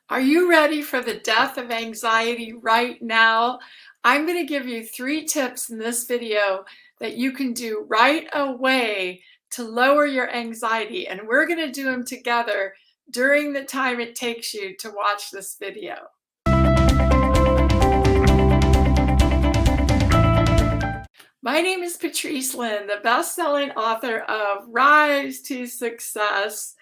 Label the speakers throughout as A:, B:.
A: Are you ready for the death of anxiety right now? I'm going to give you 3 tips in this video that you can do right away to lower your anxiety, and we're going to do them together during the time it takes you to watch this video. My name is Patrice Lynn, the best-selling author of Rise to Success.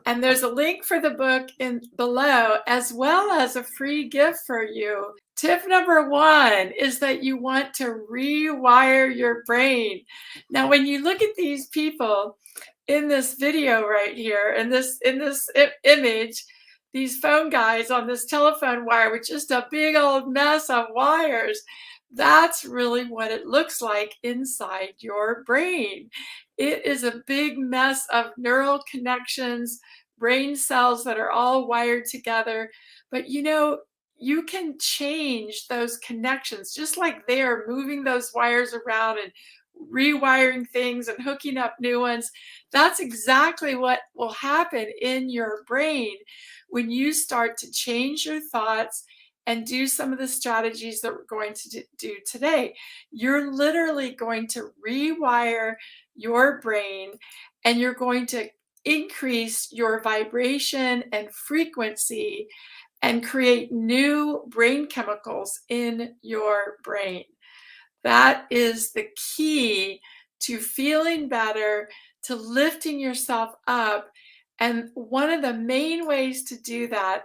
A: And there's a link for the book in below, as well as a free gift for you. Tip number 1 is that you want to rewire your brain. Now, when you look at these people in this video right here, in this image, these phone guys on this telephone wire with just a big old mess of wires, that's really what it looks like inside your brain. It is a big mess of neural connections, brain cells that are all wired together. But you can change those connections just like they're moving those wires around and rewiring things and hooking up new ones. That's exactly what will happen in your brain when you start to change your thoughts and do some of the strategies that we're going to do today. You're literally going to rewire your brain, and you're going to increase your vibration and frequency and create new brain chemicals in your brain. That is the key to feeling better, to lifting yourself up. And one of the main ways to do that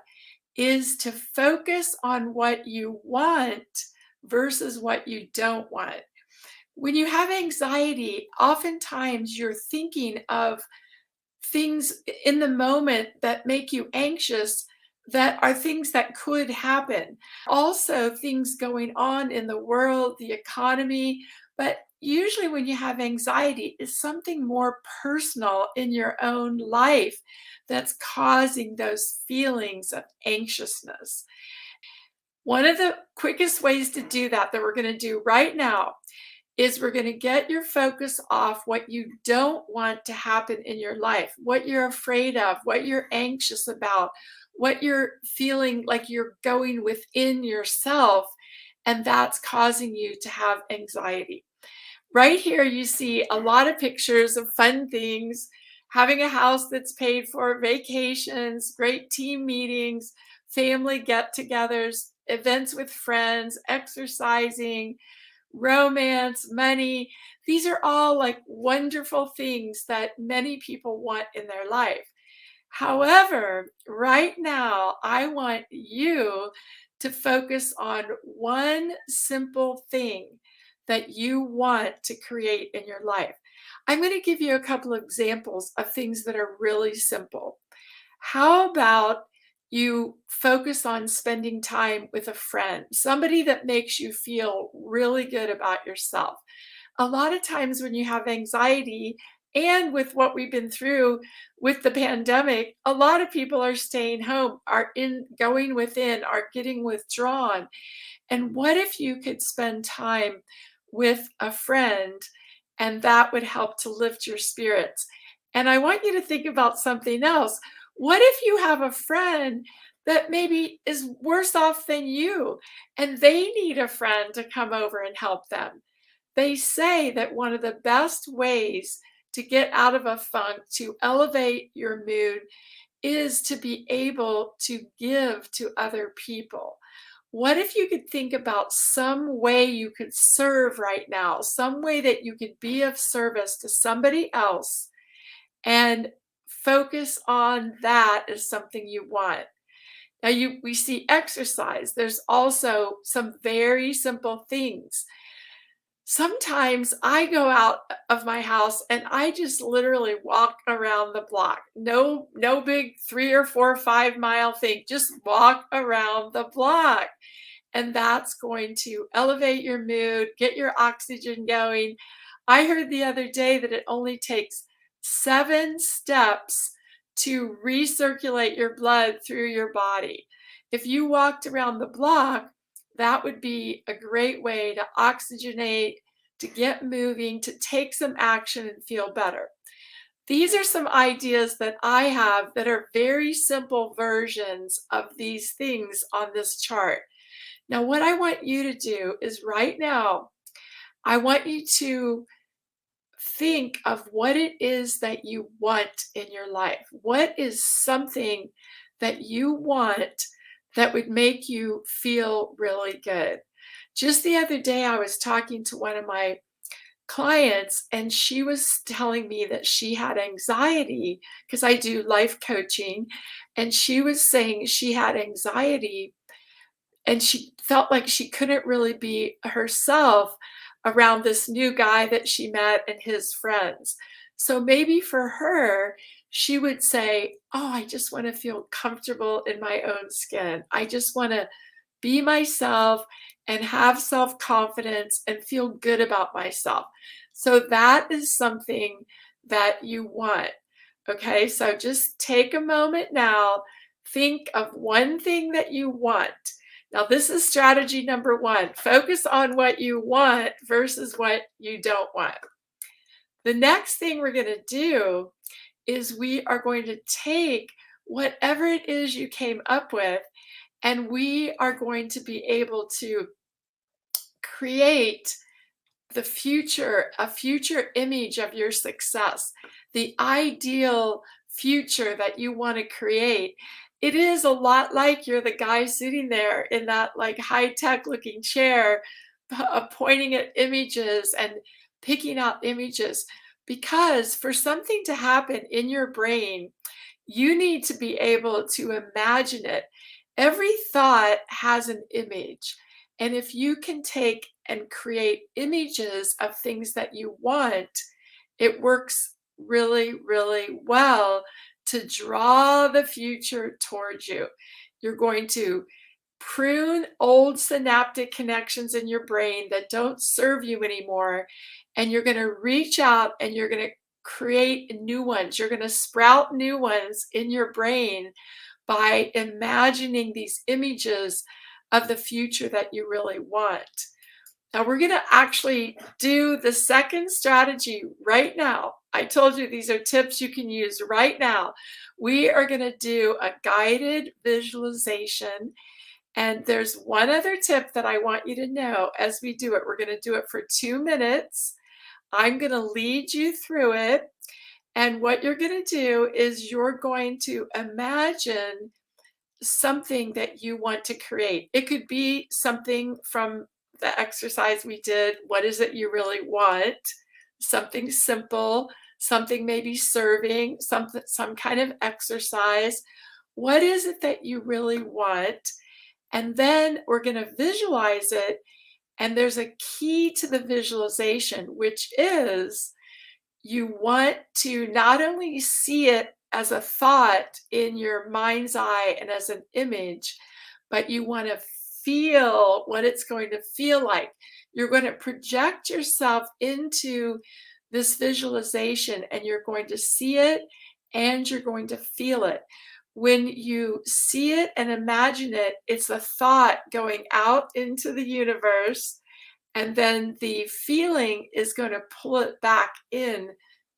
A: is to focus on what you want versus what you don't want. When you have anxiety, oftentimes you're thinking of things in the moment that make you anxious, that are things that could happen. Also, things going on in the world, the economy. But usually, when you have anxiety, it's something more personal in your own life that's causing those feelings of anxiousness. One of the quickest ways to do that we're going to do right now is we're going to get your focus off what you don't want to happen in your life, what you're afraid of, what you're anxious about, what you're feeling like you're going within yourself, and that's causing you to have anxiety. Right here, you see a lot of pictures of fun things, having a house that's paid for, vacations, great team meetings, family get-togethers, events with friends, exercising, romance, money. These are all like wonderful things that many people want in their life. However, right now, I want you to focus on one simple thing that you want to create in your life. I'm going to give you a couple of examples of things that are really simple. How about you focus on spending time with a friend, somebody that makes you feel really good about yourself? A lot of times when you have anxiety, and with what we've been through with the pandemic, a lot of people are staying home, are going within, are getting withdrawn. And what if you could spend time with a friend, and that would help to lift your spirits? And I want you to think about something else. What if you have a friend that maybe is worse off than you, and they need a friend to come over and help them? They say that one of the best ways to get out of a funk, to elevate your mood, is to be able to give to other people. What if you could think about some way you could serve right now, some way that you could be of service to somebody else, and focus on that as something you want? Now, we see exercise. There's also some very simple things. Sometimes I go out of my house and I just literally walk around the block. No big 3 or 4 or 5 mile thing. Just walk around the block. And that's going to elevate your mood, get your oxygen going. I heard the other day that it only takes 7 steps to recirculate your blood through your body. If you walked around the block, that would be a great way to oxygenate, to get moving, to take some action and feel better. These are some ideas that I have that are very simple versions of these things on this chart. Now, what I want you to do is right now, I want you to think of what it is that you want in your life. What is something that you want that would make you feel really good? Just the other day, I was talking to one of my clients, and she was telling me that she had anxiety because I do life coaching. And she was saying she had anxiety and she felt like she couldn't really be herself around this new guy that she met and his friends. So maybe for her, she would say, "Oh, I just want to feel comfortable in my own skin. I just want to be myself and have self confidence and feel good about myself." So that is something that you want. Okay, so just take a moment now, think of one thing that you want. Now, this is strategy number one. Focus on what you want versus what you don't want. The next thing we're going to do is we are going to take whatever it is you came up with, and we are going to be able to create a future image of your success, the ideal future that you want to create. It is a lot like you're the guy sitting there in that like high-tech looking chair, pointing at images and picking out images. Because for something to happen in your brain, you need to be able to imagine it. Every thought has an image. And if you can take and create images of things that you want, it works really, really well to draw the future towards you. You're going to prune old synaptic connections in your brain that don't serve you anymore. And you're going to reach out and you're going to create new ones. You're going to sprout new ones in your brain by imagining these images of the future that you really want. Now, we're going to actually do the second strategy right now. I told you these are tips you can use right now. We are going to do a guided visualization. And there's one other tip that I want you to know as we do it. We're going to do it for 2 minutes. I'm going to lead you through it. And what you're going to do is you're going to imagine something that you want to create. It could be something from the exercise we did. What is it you really want? Something simple, something maybe serving, some kind of exercise. What is it that you really want? And then we're going to visualize it. And there's a key to the visualization, which is you want to not only see it as a thought in your mind's eye and as an image, but you want to feel what it's going to feel like. You're going to project yourself into this visualization and you're going to see it and you're going to feel it. When you see it and imagine it, it's a thought going out into the universe, and then the feeling is going to pull it back in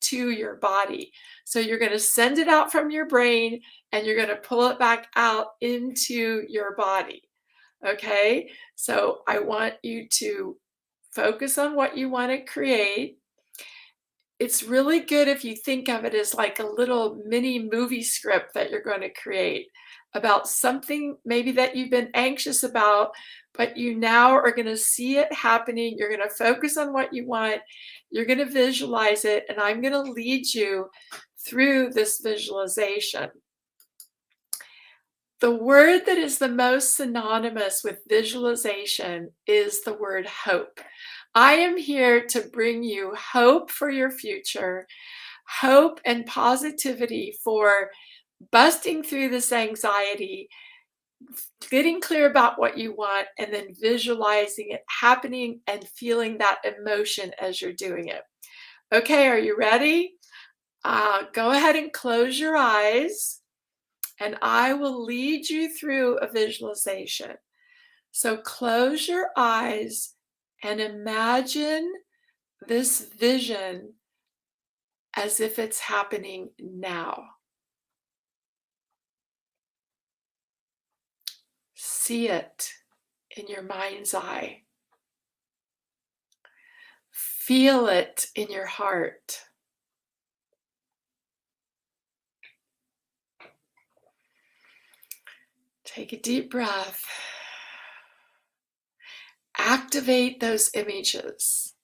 A: to your body. So you're going to send it out from your brain and you're going to pull it back out into your body. Okay? So I want you to focus on what you want to create. It's really good if you think of it as like a little mini movie script that you're going to create about something maybe that you've been anxious about, but you now are going to see it happening. You're going to focus on what you want. You're going to visualize it, and I'm going to lead you through this visualization. The word that is the most synonymous with visualization is the word hope. I am here to bring you hope for your future, hope and positivity for busting through this anxiety, getting clear about what you want, and then visualizing it happening and feeling that emotion as you're doing it. Okay, are you ready? Go ahead and close your eyes, and I will lead you through a visualization. So close your eyes and imagine this vision as if it's happening now. See it in your mind's eye. Feel it in your heart. Take a deep breath. Activate those images.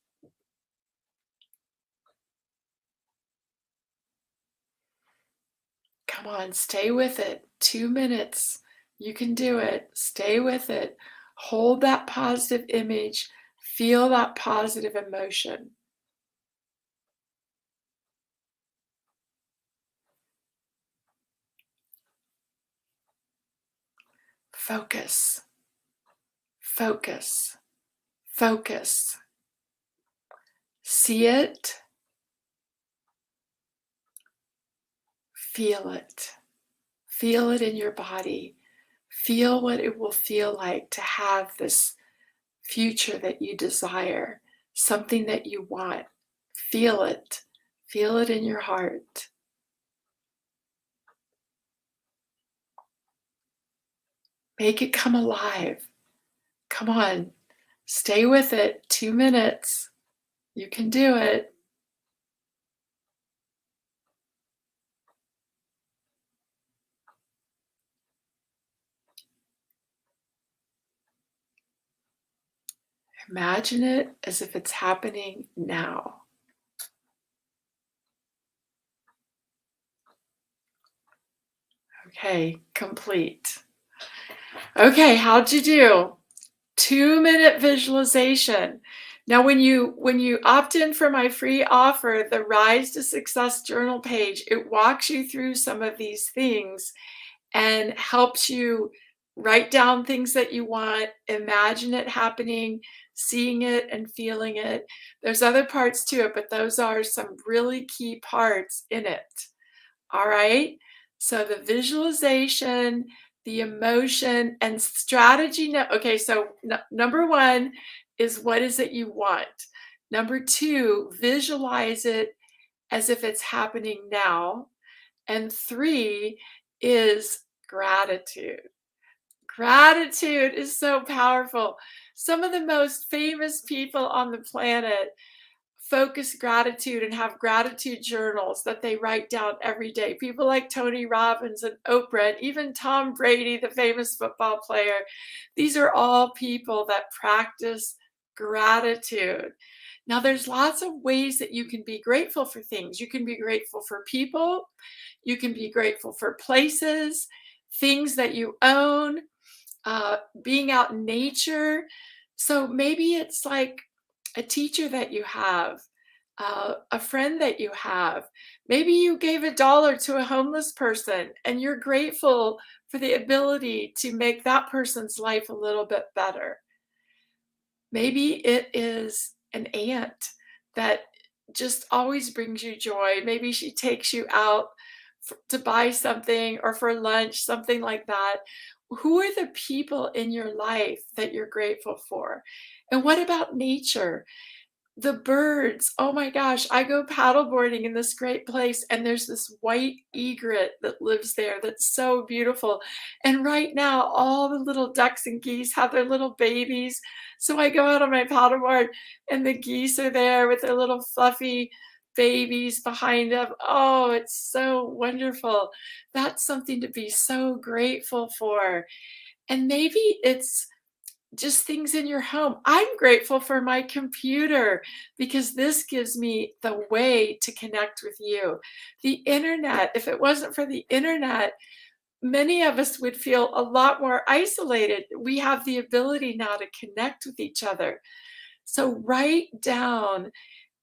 A: Come on, stay with it. 2 minutes. You can do it. Stay with it. Hold that positive image. Feel that positive emotion. Focus. Focus. Focus. See it. Feel it. Feel it in your body. Feel what it will feel like to have this future that you desire, something that you want. Feel it. Feel it in your heart. Make it come alive. Come on. Stay with it. 2 minutes. You can do it. Imagine it as if it's happening now. Okay, complete. Okay, how'd you do? 2-minute visualization. Now, when you opt in for my free offer, the Rise to Success journal page, it walks you through some of these things and helps you write down things that you want, imagine it happening, seeing it and feeling it. There's other parts to it, but those are some really key parts in it. All right. So the visualization, the emotion, and strategy. Okay. So number one is, what is it you want? Number two, visualize it as if it's happening now. And three is gratitude. Gratitude is so powerful. Some of the most famous people on the planet focus gratitude and have gratitude journals that they write down every day. People like Tony Robbins and Oprah, and even Tom Brady, the famous football player. These are all people that practice gratitude. Now, there's lots of ways that you can be grateful for things. You can be grateful for people. You can be grateful for places, things that you own, being out in nature. So maybe it's like a teacher that you have, a friend that you have. Maybe you gave $1 to a homeless person and you're grateful for the ability to make that person's life a little bit better. Maybe it is an aunt that just always brings you joy. Maybe she takes you out to buy something or for lunch, something like that. Who are the people in your life that you're grateful for? And what about nature? The birds, oh my gosh, I go paddleboarding in this great place, and there's this white egret that lives there that's so beautiful. And right now, all the little ducks and geese have their little babies. So I go out on my paddleboard, and the geese are there with their little fluffy babies behind them. Oh, it's so wonderful. That's something to be so grateful for. And maybe it's just things in your home. I'm grateful for my computer because this gives me the way to connect with you. The internet, if it wasn't for the internet, many of us would feel a lot more isolated. We have the ability now to connect with each other. So write down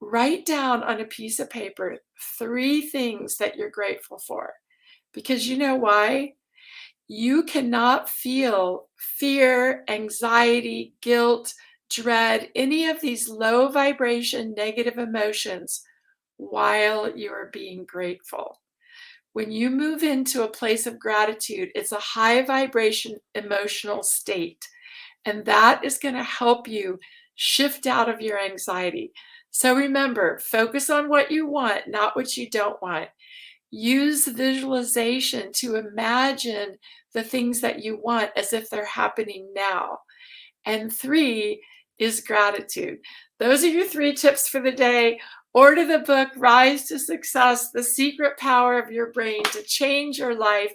A: on a piece of paper 3 things that you're grateful for. Because you know why? You cannot feel fear, anxiety, guilt, dread, any of these low vibration negative emotions while you are being grateful. When you move into a place of gratitude, it's a high vibration emotional state, and that is going to help you shift out of your anxiety. So remember, focus on what you want, not what you don't want. Use visualization to imagine the things that you want as if they're happening now. And 3 is gratitude. Those are your 3 tips for the day. Order the book, Rise to Success, The Secret Power of Your Brain to Change Your Life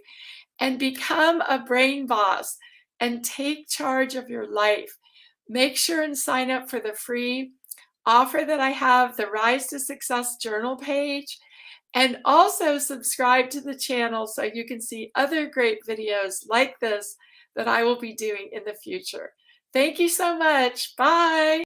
A: and become a brain boss and take charge of your life. Make sure and sign up for the free offer that I have, the Rise to Success journal page, and also subscribe to the channel so you can see other great videos like this that I will be doing in the future. Thank you so much. Bye.